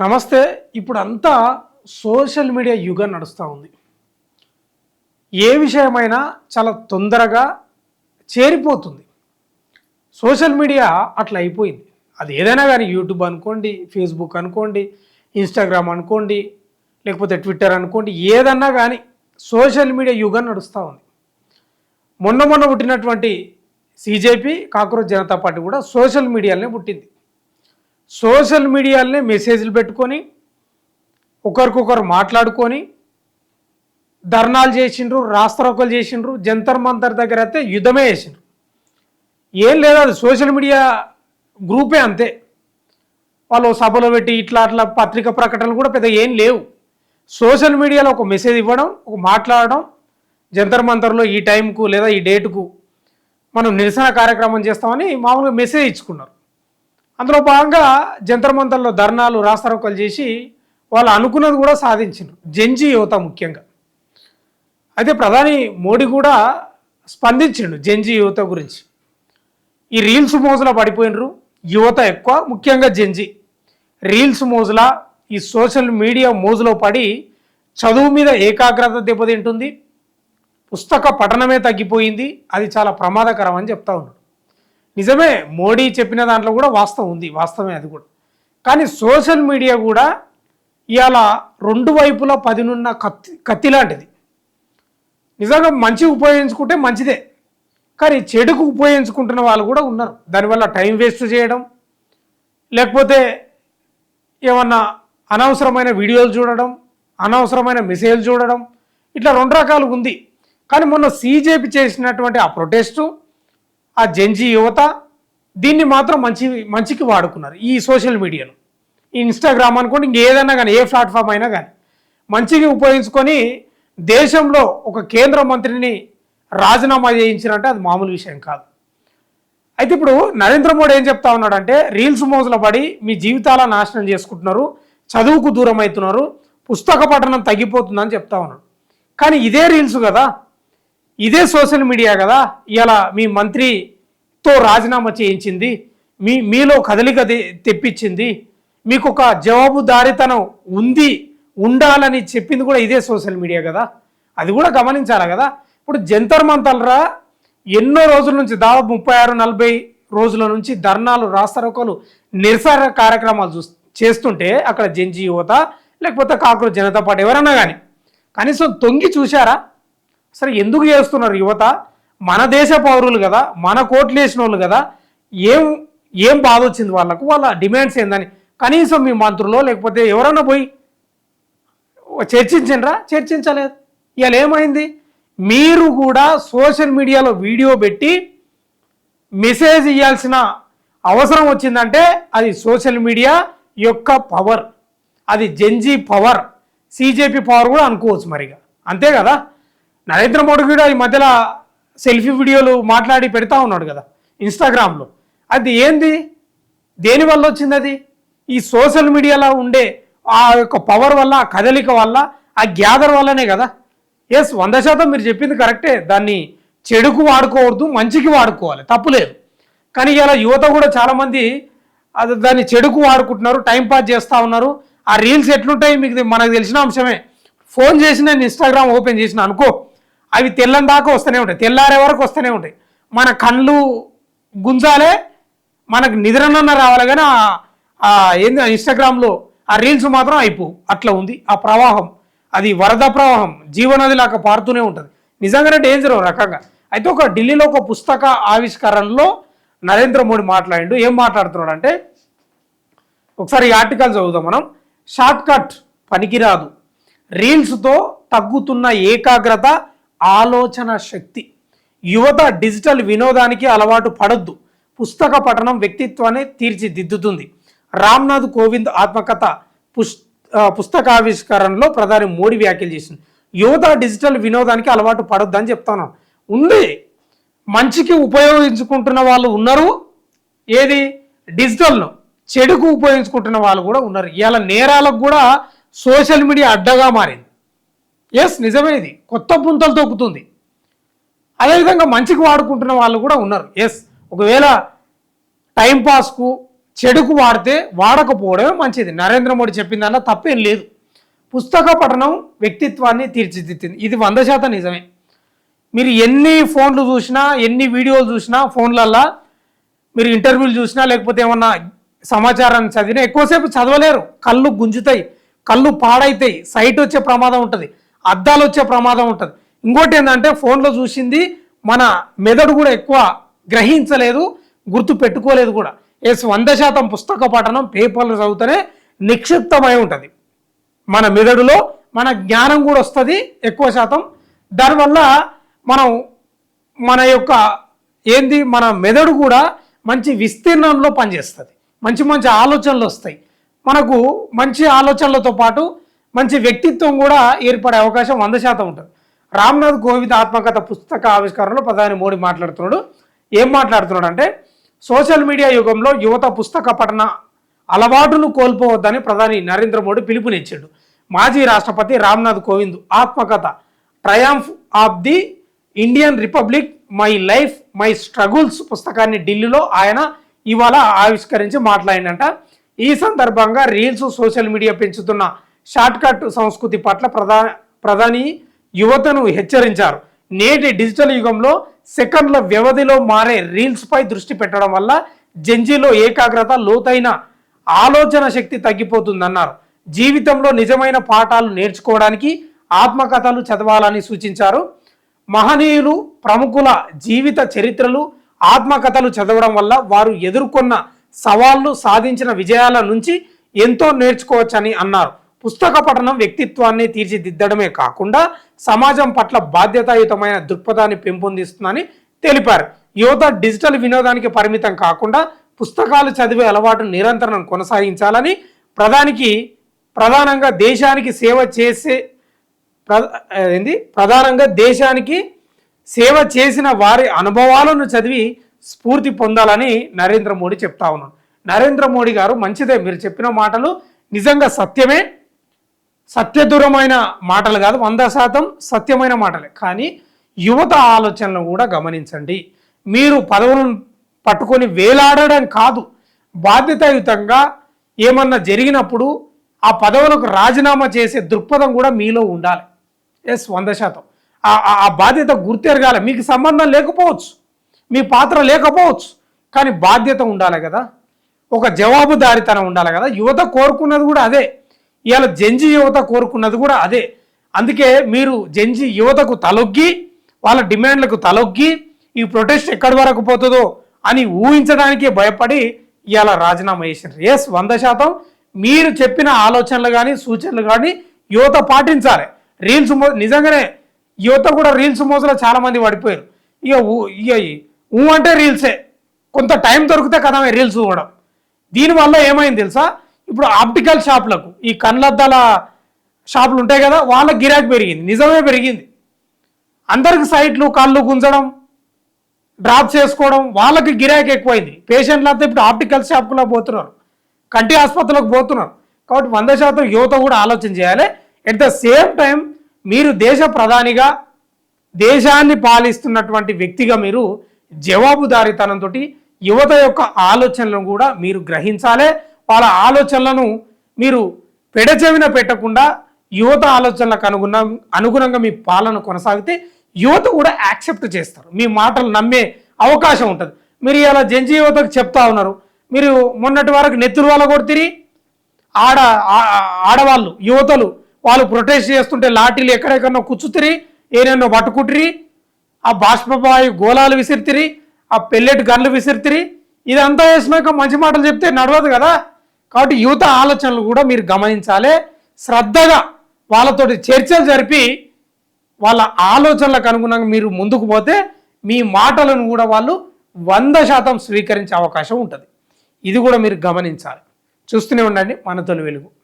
నమస్తే. ఇప్పుడు అంతా సోషల్ మీడియా యుగం నడుస్తూ ఉంది. ఏ విషయమైనా చాలా తొందరగా చేరిపోతుంది. సోషల్ మీడియా అట్లా అయిపోయింది. అది ఏదైనా కానీ యూట్యూబ్ అనుకోండి, ఫేస్బుక్ అనుకోండి, ఇన్స్టాగ్రామ్ అనుకోండి, లేకపోతే ట్విట్టర్ అనుకోండి, ఏదన్నా కానీ సోషల్ మీడియా యుగం నడుస్తూ ఉంది. మొన్న పుట్టినటువంటి సిజేపీ కాక్రోచ్ జనతా పార్టీ కూడా సోషల్ మీడియాలోనే పుట్టింది. సోషల్ మీడియాలోనే మెసేజ్లు పెట్టుకొని ఒకరికొకరు మాట్లాడుకొని ధర్నాలు చేసిండ్రు, రాస్తారోకలు చేసిండ్రు. జంతర్ మంతర్ దగ్గర అయితే యుద్ధమే చేసిండ్రు. ఏం లేదు, అది సోషల్ మీడియా గ్రూపే అంతే. వాళ్ళు సభలో పెట్టి ఇట్లా అట్లా పత్రిక ప్రకటనలు కూడా పెద్ద ఏం లేవు. సోషల్ మీడియాలో ఒక మెసేజ్ ఇవ్వడం, ఒక మాట్లాడడం, జంతర్ మంతర్లో ఈ టైంకు లేదా ఈ డేటుకు మనం నిరసన కార్యక్రమం చేస్తామని మామూలుగా మెసేజ్ ఇచ్చుకున్నారు. అందులో భాగంగా జంతర్ మంతర్లో ధర్నాలు, రాస్తారోకలు చేసి వాళ్ళు అనుకున్నది కూడా సాధించారు, జెన్జీ యువత ముఖ్యంగా. అయితే ప్రధాని మోడీ కూడా స్పందించిండు జెన్జీ యువత గురించి. ఈ రీల్స్ మోజులా పడిపోయినరు యువత ఎక్కువ, ముఖ్యంగా జెన్జీ రీల్స్ మోజులా, ఈ సోషల్ మీడియా మోజులో పడి చదువు మీద ఏకాగ్రత దెబ్బతింటుంది, పుస్తక పఠనమే తగ్గిపోయింది. అది చాలా ప్రమాదకరం అని చెప్తా ఉన్నాడు. నిజమే, మోడీ చెప్పిన దాంట్లో కూడా వాస్తవం ఉంది, వాస్తవమే అది కూడా. కానీ సోషల్ మీడియా కూడా ఇవాళ రెండు వైపులా పదినున్న కత్తి లాంటిది. నిజంగా మంచి ఉపయోగించుకుంటే మంచిదే, కానీ చెడుకు ఉపయోగించుకుంటున్న వాళ్ళు కూడా ఉన్నారు. దానివల్ల టైం వేస్ట్ చేయడం, లేకపోతే ఏమన్నా అనవసరమైన వీడియోలు చూడడం, అనవసరమైన మెసేజ్లు చూడడం, ఇట్లా రెండు రకాలుగా ఉంది. కానీ మొన్న సీజేపీ చేసినటువంటి ఆ ప్రొటెస్టు, ఆ జెన్జీ యువత దీన్ని మాత్రం మంచికి వాడుకున్నారు. ఈ సోషల్ మీడియాను, ఈ ఇన్స్టాగ్రామ్ అనుకోండి, ఇంకేదైనా కానీ, ఏ ప్లాట్ఫామ్ అయినా కానీ మంచిగా ఉపయోగించుకొని దేశంలో ఒక కేంద్ర మంత్రిని రాజీనామా చేయించినట్టే అది మామూలు విషయం కాదు. అయితే ఇప్పుడు నరేంద్ర మోడీ ఏం చెప్తా ఉన్నాడంటే, రీల్స్ మోజుల పడి మీ జీవితాల నాశనం చేసుకుంటున్నారు, చదువుకు దూరం అవుతున్నారు, పుస్తక పఠనం తగ్గిపోతుందని చెప్తా ఉన్నాడు. కానీ ఇదే రీల్స్ కదా, ఇదే సోషల్ మీడియా కదా ఇలా మీ మంత్రితో రాజీనామా చేయించింది, మీలో కదలిక తెప్పించింది, మీకు ఒక జవాబుదారీతనం ఉండాలని చెప్పింది కూడా ఇదే సోషల్ మీడియా కదా. అది కూడా గమనించాలి కదా. ఇప్పుడు జంతర్ మంతర్రా ఎన్నో రోజుల నుంచి, దాదాపు 36-40 రోజుల నుంచి ధర్నాలు, రాస్తారోకలు, నిరసన కార్యక్రమాలు చేస్తుంటే అక్కడ జెన్జీ యువత లేకపోతే కాక్రోచ్ జనతా పార్టీ ఎవరన్నా కానీ కనీసం తొంగి చూశారా? సరే, ఎందుకు చేస్తున్నారు యువత? మన దేశ పౌరులు కదా, మన కోట్లు వేసిన వాళ్ళు కదా, ఏం బాధ వచ్చింది వాళ్ళకు, వాళ్ళ డిమాండ్స్ ఏందని కనీసం మీ మంత్రులో లేకపోతే ఎవరన్నా పోయి చర్చించరా? చర్చించలేదు. ఇవాళ ఏమైంది? మీరు కూడా సోషల్ మీడియాలో వీడియో పెట్టి మెసేజ్ ఇవ్వాల్సిన అవసరం వచ్చిందంటే అది సోషల్ మీడియా యొక్క పవర్, అది జెన్జీ పవర్, సీజేపీ పవర్ కూడా అనుకోవచ్చు మరిగా, అంతే కదా. నరేంద్ర మోడీ కూడా ఈ మధ్యలో సెల్ఫీ వీడియోలు మాట్లాడి పెడతా ఉన్నాడు కదా ఇన్స్టాగ్రామ్లో. అది ఏంది, దేనివల్ల వచ్చింది? అది ఈ సోషల్ మీడియాలో ఉండే ఆ యొక్క పవర్ వల్ల, ఆ కదలిక వల్ల, ఆ గ్యాదర్ వల్లనే కదా. 100% మీరు చెప్పింది కరెక్టే, దాన్ని చెడుకు వాడుకోవద్దు, మంచికి వాడుకోవాలి, తప్పులేదు. కానీ ఇలా యువత కూడా చాలామంది దాన్ని చెడుకు వాడుకుంటున్నారు, టైంపాస్ చేస్తూ ఉన్నారు. ఆ రీల్స్ ఎట్లుంటాయి మీకు మనకు తెలిసిన అంశమే. ఫోన్ చేసి నేను ఇన్స్టాగ్రామ్ ఓపెన్ చేసిన అనుకో, అవి తెల్లని దాకా వస్తూనే ఉంటాయి, తెల్లారే వరకు వస్తూనే ఉంటాయి. మన కళ్ళు గుంజాలే, మనకు నిద్రనన్న రావాలి, కానీ ఏంది ఇన్స్టాగ్రామ్లో ఆ రీల్స్ మాత్రం అట్లా ఉంది ఆ ప్రవాహం. అది వరద ప్రవాహం, జీవనది లాగా పారుతూనే ఉంటుంది. నిజంగానే డేంజర్ రకంగా. అయితే ఒక ఢిల్లీలో ఒక పుస్తక ఆవిష్కరణలో నరేంద్ర మోడీ మాట్లాడిండు. ఏం మాట్లాడుతున్నాడు అంటే, ఒకసారి ఈ ఆర్టికల్ చదువుదాం మనం. షార్ట్ కట్ పనికిరాదు, రీల్స్తో తగ్గుతున్న ఏకాగ్రత, ఆలోచన శక్తి, యువత డిజిటల్ వినోదానికి అలవాటు పడొద్దు, పుస్తక పఠనం వ్యక్తిత్వాన్ని తీర్చిదిద్దుతుంది. రామ్నాథ్ కోవింద్ ఆత్మకథ పుస్తకావిష్కరణలో ప్రధాని మోడీ వ్యాఖ్యలు చేసింది. యువత డిజిటల్ వినోదానికి అలవాటు పడొద్దు అని చెప్తాను. ఉంది, మంచికి ఉపయోగించుకుంటున్న వాళ్ళు ఉన్నారు, ఏది డిజిటల్ను చెడుకు ఉపయోగించుకుంటున్న వాళ్ళు కూడా ఉన్నారు. ఇవాళ నేరాలకు కూడా సోషల్ మీడియా అడ్డగా మారింది. నిజమే, ఇది కొత్త పుంతలు తొక్కుతుంది. అదేవిధంగా మంచికి వాడుకుంటున్న వాళ్ళు కూడా ఉన్నారు. ఒకవేళ టైంపాస్కు చెడుకు వాడితే వాడకపోవడమే మంచిది. నరేంద్ర మోడీ చెప్పిందన్న తప్పేం లేదు. పుస్తక పఠనం వ్యక్తిత్వాన్ని తీర్చిదిద్దింది. ఇది 100% నిజమే. మీరు ఎన్ని ఫోన్లు చూసినా, ఎన్ని వీడియోలు చూసినా, ఫోన్లల్లో మీరు ఇంటర్వ్యూలు చూసినా, లేకపోతే ఏమన్నా సమాచారాన్ని చదివినా ఎక్కువసేపు చదవలేరు. కళ్ళు గుంజుతాయి, కళ్ళు పాడైతాయి, సైట్ వచ్చే ప్రమాదం ఉంటుంది, అద్దాలు వచ్చే ప్రమాదం ఉంటుంది. ఇంకోటి ఏంటంటే ఫోన్లో చూసింది మన మెదడు కూడా ఎక్కువ గ్రహించలేదు, గుర్తు పెట్టుకోలేదు కూడా. 100% పుస్తక పఠనం పేపర్లు చదివితేనే నిక్షిప్తమై ఉంటుంది మన మెదడులో, మన జ్ఞానం కూడా వస్తుంది ఎక్కువ శాతం. దానివల్ల మనం మన యొక్క మన మెదడు కూడా మంచి విస్తీర్ణంలో పనిచేస్తుంది, మంచి మంచి ఆలోచనలు వస్తాయి. మనకు మంచి ఆలోచనలతో పాటు మంచి వ్యక్తిత్వం కూడా ఏర్పడే అవకాశం 100% ఉంటుంది. రామ్నాథ్ కోవింద్ ఆత్మకథ పుస్తక ఆవిష్కరణలో ప్రధాని మోడీ మాట్లాడుతున్నాడు. ఏం మాట్లాడుతున్నాడు అంటే, సోషల్ మీడియా యుగంలో యువత పుస్తక పఠన అలవాటును కోల్పోవద్దని ప్రధాని నరేంద్ర మోడీ పిలుపునిచ్చాడు. మాజీ రాష్ట్రపతి రామ్నాథ్ కోవింద్ ఆత్మకథ triumph of the Indian republic, my life my struggles పుస్తకాన్ని ఢిల్లీలో ఆయన ఇవాళ ఆవిష్కరించి మాట్లాడినంట. ఈ సందర్భంగా రీల్స్, సోషల్ మీడియా పెంచుతున్న షార్ట్కట్ సంస్కృతి పట్ల ప్రధాని యువతను హెచ్చరించారు. నేటి డిజిటల్ యుగంలో సెకండ్ల వ్యవధిలో మారే రీల్స్పై దృష్టి పెట్టడం వల్ల జెంజీలో ఏకాగ్రత, లోతైన ఆలోచన శక్తి తగ్గిపోతుందన్నారు. జీవితంలో నిజమైన పాఠాలు నేర్చుకోవడానికి ఆత్మకథలు చదవాలని సూచించారు. మహనీయులు, ప్రముఖుల జీవిత చరిత్రలు, ఆత్మకథలు చదవడం వల్ల వారు ఎదుర్కొన్న సవాళ్లు, సాధించిన విజయాల నుంచి ఎంతో నేర్చుకోవచ్చని అన్నారు. పుస్తక పఠనం వ్యక్తిత్వాన్ని తీర్చిదిద్దడమే కాకుండా సమాజం పట్ల బాధ్యతాయుతమైన దృక్పథాన్ని పెంపొందిస్తుందని తెలిపారు. యువత డిజిటల్ వినోదానికి పరిమితం కాకుండా పుస్తకాలు చదివే అలవాటు నిరంతరం కొనసాగించాలని ప్రధానంగా దేశానికి సేవ చేసిన వారి అనుభవాలను చదివి స్ఫూర్తి పొందాలని నరేంద్ర మోడీ చెప్తా ఉన్నాడు. నరేంద్ర మోడీ గారు మంచిదే, మీరు చెప్పిన మాటలు నిజంగా సత్యమే, సత్యదూరమైన మాటలు కాదు, 100% సత్యమైన మాటలే. కానీ యువత ఆలోచనలు కూడా గమనించండి. మీరు పదవులను పట్టుకొని వేలాడడం కాదు, బాధ్యతాయుతంగా ఏమన్నా జరిగినప్పుడు ఆ పదవులకు రాజీనామా చేసే దృక్పథం కూడా మీలో ఉండాలి. 100% ఆ బాధ్యత గుర్తెరగాలి. మీకు సంబంధం లేకపోవచ్చు, మీ పాత్ర లేకపోవచ్చు, కానీ బాధ్యత ఉండాలి కదా, ఒక జవాబుదారితనం ఉండాలి కదా. యువత కోరుకున్నది కూడా అదే, ఇవాళ జెంజీ యువత కోరుకున్నది కూడా అదే. అందుకే మీరు జెంజీ యువతకు తలొగ్గి, వాళ్ళ డిమాండ్లకు తలొగ్గి ఈ ప్రొటెస్ట్ ఎక్కడి వరకు పోతుందో అని ఊహించడానికే భయపడి ఇవాళ రాజీనామా చేశారు. 100% మీరు చెప్పిన ఆలోచనలు కానీ సూచనలు కానీ యువత పాటించాలి. రీల్స్ నిజంగానే యువత కూడా రీల్స్ మోసలో చాలామంది పడిపోయారు. ఇక అంటే రీల్సే, కొంత టైం దొరికితే కదా రీల్స్ చూడడం. దీనివల్ల ఏమైంది తెలుసా, ఇప్పుడు ఆప్టికల్ షాపులకు, ఈ కళ్ళద్దాల షాపులు ఉంటాయి కదా, వాళ్ళ గిరాకీ పెరిగింది, నిజమే పెరిగింది. అందరికి సైట్లు, కళ్ళు గుంజడం, డ్రాప్ చేసుకోవడం, వాళ్ళకి గిరాకీ ఎక్కువైంది. పేషెంట్లు అంతా ఇప్పుడు ఆప్టికల్ షాపులో పోతున్నారు, కంటి ఆసుపత్రులకు పోతున్నారు. కాబట్టి 100% యువత కూడా ఆలోచన చేయాలి. ఎట్ ద సేమ్ టైం మీరు దేశ ప్రధానిగా, దేశాన్ని పాలిస్తున్నటువంటి వ్యక్తిగా మీరు జవాబుదారీతనంతో యువత యొక్క ఆలోచనలను కూడా మీరు గ్రహించాలి. వాళ్ళ ఆలోచనలను మీరు పెడచెవిన పెట్టకుండా యువత ఆలోచనలకు అనుగుణంగా మీ పాలన కొనసాగితే యువత కూడా యాక్సెప్ట్ చేస్తారు, మీ మాటలు నమ్మే అవకాశం ఉంటుంది. మీరు ఇలా జెంజీ యువతకు చెప్తా ఉన్నారు, మీరు మొన్నటి వరకు నెత్తురు వాళ్ళ కొడుతిరి, ఆడవాళ్ళు యువతలు వాళ్ళు ప్రొటెస్ట్ చేస్తుంటే లాఠీలు ఎక్కడెక్కడో కూర్చుతిరి, ఏనేనో పట్టుకుంటురి, ఆ బాష్పవాయు గోళాలు విసిరితిరి, ఆ పెల్లెట్ గన్లు విసిరితిరి. ఇదంతా వేసినాక మంచి మాటలు చెప్తే నడవదు కదా. కాబట్టి యువత ఆలోచనలు కూడా మీరు గమనించాలి. శ్రద్ధగా వాళ్ళతోటి చర్చలు జరిపి వాళ్ళ ఆలోచనలకు అనుగుణంగా మీరు ముందుకు పోతే మీ మాటలను కూడా వాళ్ళు 100% స్వీకరించే అవకాశం ఉంటుంది. ఇది కూడా మీరు గమనించాలి. చూస్తూనే ఉండండి మన తొలి వెలుగు.